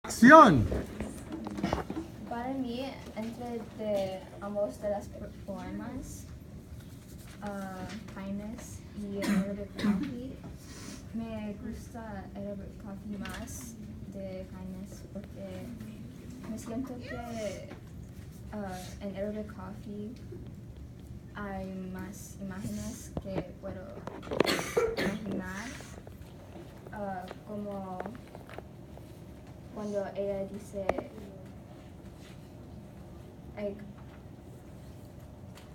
¡Acción! Para mí, entre de ambos de las poemas, Kindness y Arabic Coffee, me gusta Arabic Coffee más de Kindness porque me siento que en Arabic Coffee hay más imágenes que puedo imaginar, como cuando ella dice like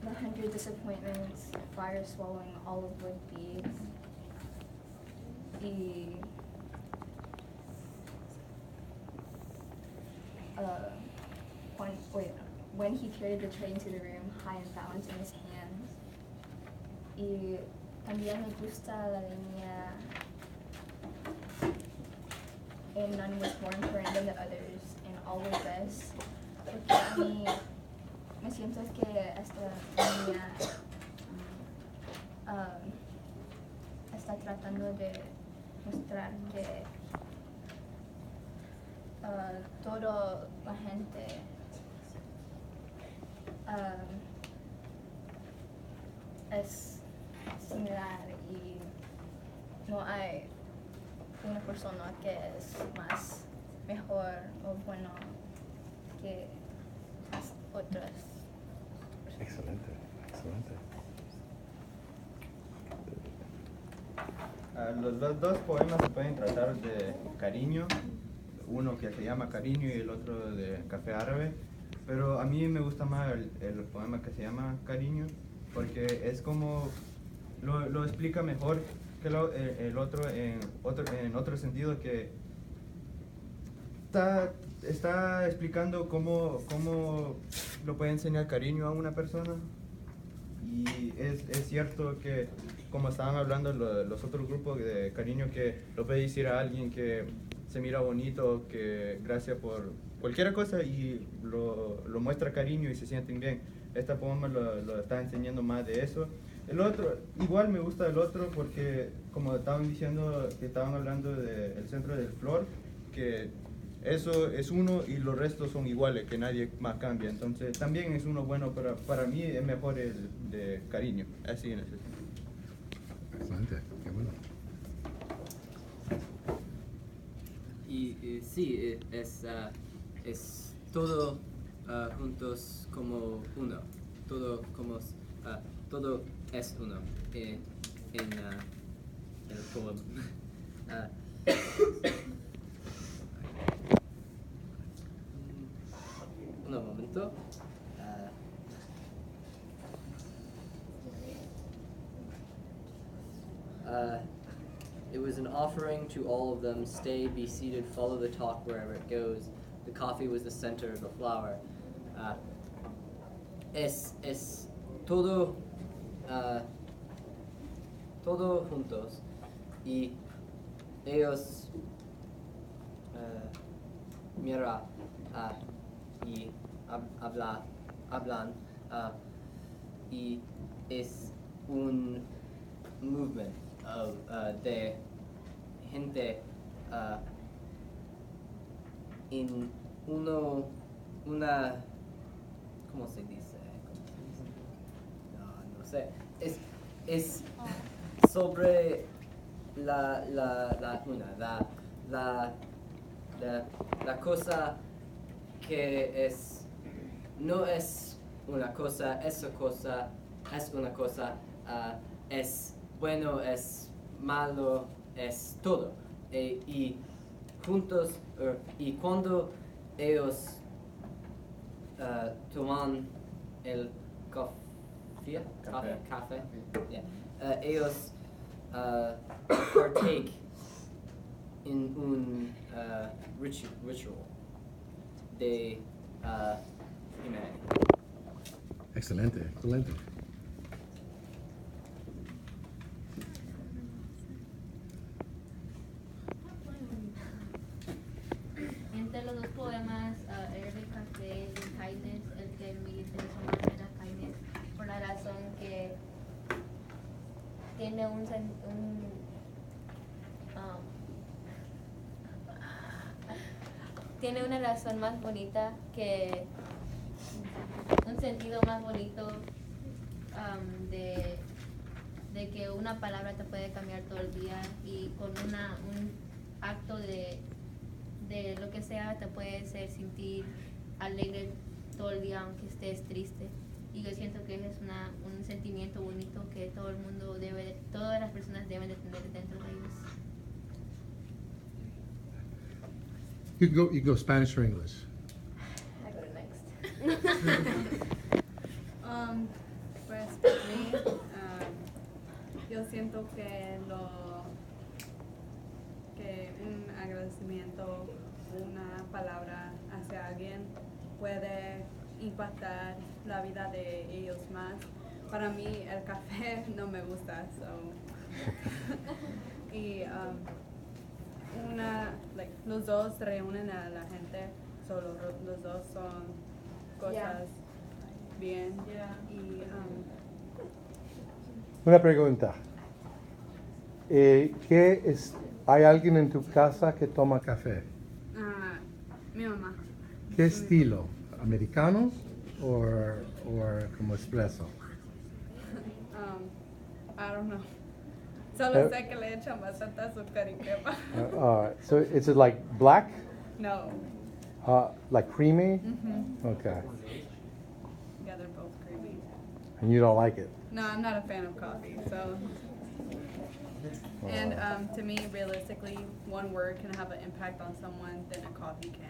the 100 disappointments, fire swallowing all of wood beads. Y when he carried the tray into the room, high and balanced in his hands. Y también me gusta la línea and none was born to random the others and all were best. Porque a mí me siento que esta línea está tratando de mostrar que toda la gente es similar y no hay una persona que es más mejor o bueno que las otras. Excelente, excelente. Los dos poemas se pueden tratar de cariño, uno que se llama Cariño y el otro de Café Árabe, pero a mí me gusta más el poema que se llama Cariño porque es como lo explica mejor que el otro en otro sentido, que está explicando cómo lo puede enseñar cariño a una persona. Y es cierto que, como estaban hablando los otros grupos de cariño, que lo puede decir a alguien que se mira bonito, que gracias por cualquier cosa y lo muestra cariño y se sienten bien. Este poema lo está enseñando más de eso. El otro, igual me gusta el otro porque, como estaban diciendo, que estaban hablando del centro del flor, que eso es uno y los restos son iguales, que nadie más cambia. Entonces también es uno bueno, pero para mí es mejor el de cariño. Así en ese sentido. Excelente, qué bueno. Y sí, es todo juntos como uno. Todo todo es uno en el poema. Un momento. It was an offering to all of them. Stay, be seated, follow the talk wherever it goes. The coffee was the center of the flower. Es todo, todo juntos. Y ellos mira y hablan y es un movement of de gente en una ¿cómo se dice? No sé, es sobre la cosa que no es una cosa, esa cosa es una cosa, es bueno, es malo, es todo. Y juntos, y cuando ellos toman el café, yeah, ellos partake in un ritual de humanity. Excelente, excelente. Entre los dos poemas, Arabic Café y Kindness, el que me interesó más era Kindness, por la razón que tiene tiene una razón más bonita que un sentido más bonito de que una palabra te puede cambiar todo el día y con un acto de lo que sea te puede hacer sentir alegre todo el día aunque estés triste. Y yo siento que es un sentimiento bonito que todo el mundo todas las personas deben de tener dentro de ellos. You can go Spanish or English. I go to next. Pues para mí, yo siento que un agradecimiento, una palabra hacia alguien puede impactar la vida de ellos más. Para mí el café no me gusta, y los dos reúnen a la gente, solo los dos son cosas bien. Y Una pregunta. ¿Hay alguien en tu casa que toma café? mi mamá. ¿Qué estilo? ¿Americano o como espresso? I don't know. Solo sé que le echan bastante azúcar y crema. So is it like black? No. Like creamy? Mm-hmm. Okay. Yeah, they're both creamy. And you don't like it? No, I'm not a fan of coffee, so. And to me, realistically, one word can have an impact on someone than a coffee can.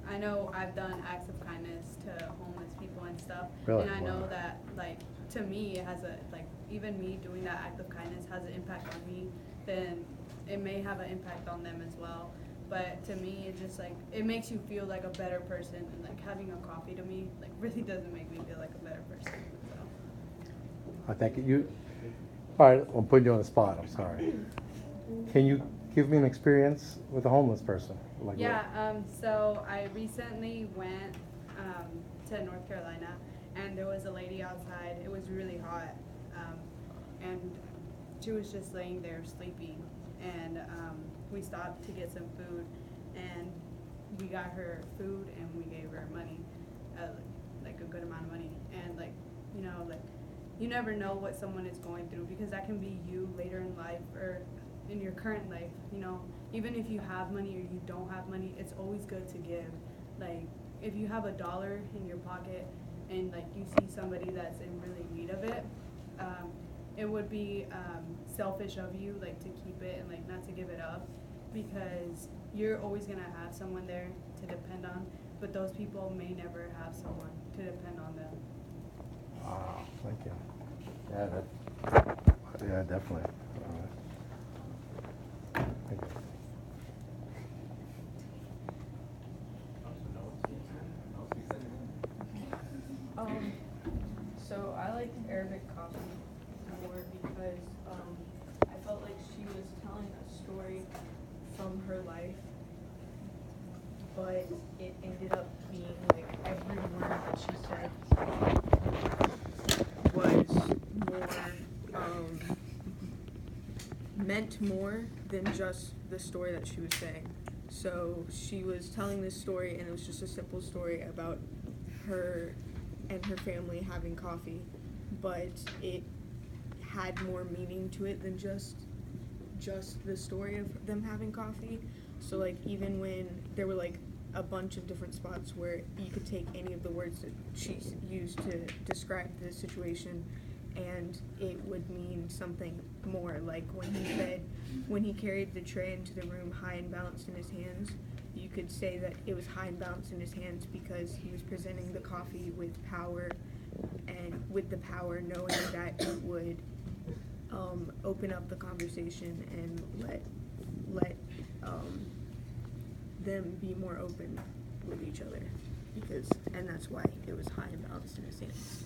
I know I've done acts of kindness to homeless people and stuff, Really? and I know Wow. that, to me, it has even me doing that act of kindness has an impact on me, then it may have an impact on them as well. But to me, it just it makes you feel like a better person, and having a coffee to me really doesn't make me feel like a better person. So. I think you. All right, I'm putting you on the spot. I'm sorry. Can you give me an experience with a homeless person? So I recently went to North Carolina, and there was a lady outside. It was really hot, and she was just laying there sleeping. And we stopped to get some food, and we got her food, and we gave her money, a good amount of money. And you never know what someone is going through, because that can be you later in life or in your current life. Even if you have money or you don't have money, it's always good to give. If you have $1 in your pocket and you see somebody that's in really need of it, it would be selfish of you to keep it and not to give it up, because you're always gonna have someone there to depend on, but those people may never have someone to depend on them. Wow, thank you. Yeah, definitely. Thank you. So I like Arabic coffee more because I felt like she was telling a story from her life, but it ended up being every word that she said was meant more than just the story that she was saying. So she was telling this story, and it was just a simple story about her and her family having coffee, but it had more meaning to it than just the story of them having coffee. So even when there were a bunch of different spots where you could take any of the words that she used to describe the situation, and it would mean something more. When he said, when he carried the tray into the room high and balanced in his hands, you could say that it was high and balanced in his hands because he was presenting the coffee with power, and with the power knowing that it would open up the conversation and let them be more open with each other, and that's why it was high and balanced in his hands.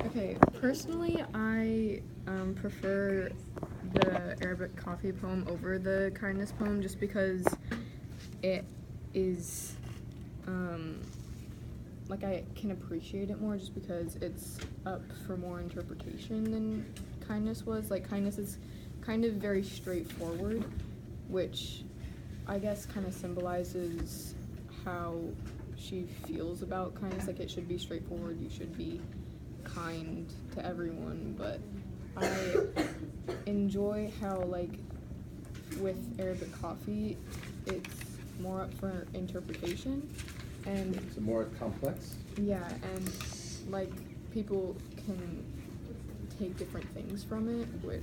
Okay, personally, I prefer the Arabic coffee poem over the kindness poem just because it is like I can appreciate it more just because it's up for more interpretation than kindness was. Like kindness is kind of very straightforward, which I guess kind of symbolizes how she feels about kindness. Like it should be straightforward, you should be kind to everyone, but I enjoy how like with Arabic coffee it's more up for interpretation, and It's more complex. yeah, and like people can take different things from it, which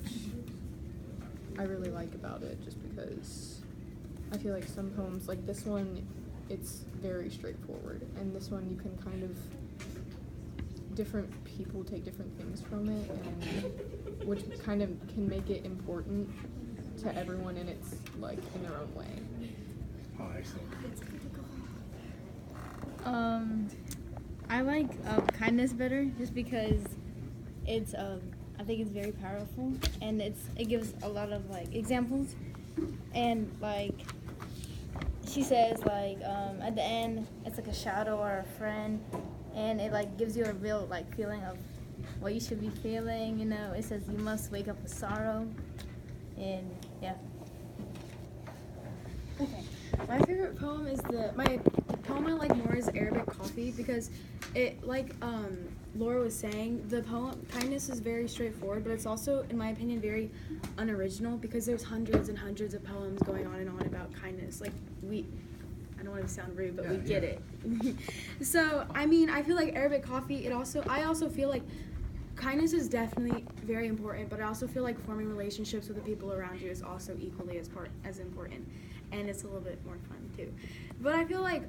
I really like about it, just because I feel like some poems, like this one, it's very straightforward, and this one you can kind of, different people take different things from it, and which kind of can make it important to everyone, and it's like in their own way. Oh, excellent. I like kindness better just because it's I think it's very powerful, and it gives a lot of like examples, and like she says like at the end it's like a shadow or a friend, and it like gives you a real like feeling of what you should be feeling, you know. It says you must wake up with sorrow, and yeah. Okay. My favorite poem is the poem I like more is Arabic Coffee, because it, like Laura was saying, the poem kindness is very straightforward, but it's also, in my opinion, very unoriginal, because there's hundreds and hundreds of poems going on and on about kindness. Like I don't want to sound rude, but we get it. So I mean, I feel like Arabic Coffee, I also feel like kindness is definitely very important, but I also feel like forming relationships with the people around you is also equally as important, and it's a little bit more fun too. But I feel like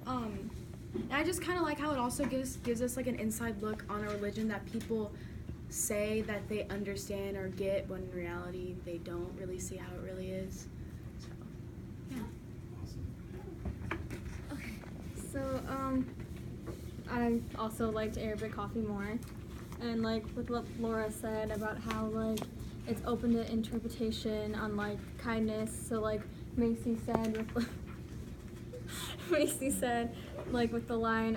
I just kind of like how it also gives us like an inside look on a religion that people say that they understand or get, when in reality they don't really see how it really is. So yeah. Okay, so I also liked Arabic Coffee more. And like with what Laura said about how like it's open to interpretation on like kindness. So like Macy said like with the line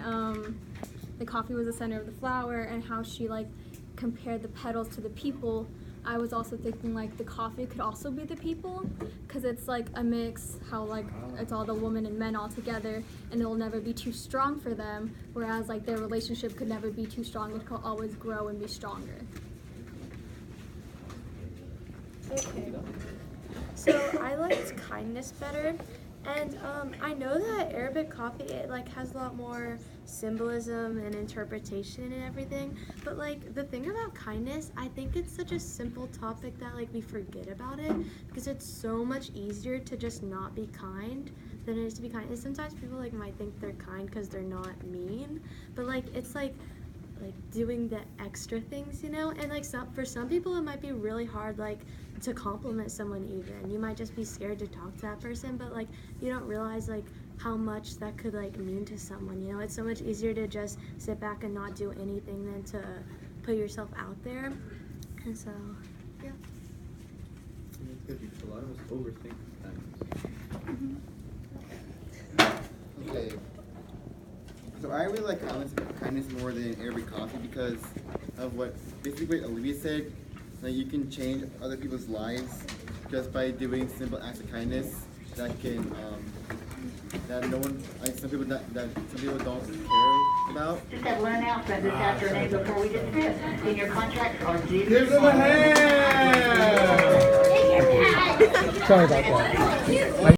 the coffee was the center of the flower, and how she like compared the petals to the people. I was also thinking like the coffee could also be the people, because it's like a mix, how like it's all the women and men all together, and it'll never be too strong for them, whereas like their relationship could never be too strong, it could always grow and be stronger. Okay, so I liked kindness better, and I know that Arabic coffee, it like has a lot more symbolism and interpretation and everything, but like the thing about kindness, I think it's such a simple topic that like we forget about it, because it's so much easier to just not be kind than it is to be kind. And sometimes people like might think they're kind because they're not mean, but like it's like doing the extra things, you know. And like for some people it might be really hard like to compliment someone, even you might just be scared to talk to that person, but like you don't realize like how much that could like mean to someone, you know. It's so much easier to just sit back and not do anything than to put yourself out there. And so yeah, It's good because a lot of us overthink things. Okay. So I really like kindness more than Arabic Coffee because of what Olivia said. Like you can change other people's lives just by doing simple acts of kindness that can that no one, like some people that some people don't care about. Just have one announcement this afternoon before we dismiss. In your contract are due. Give them a hand! Sorry about that.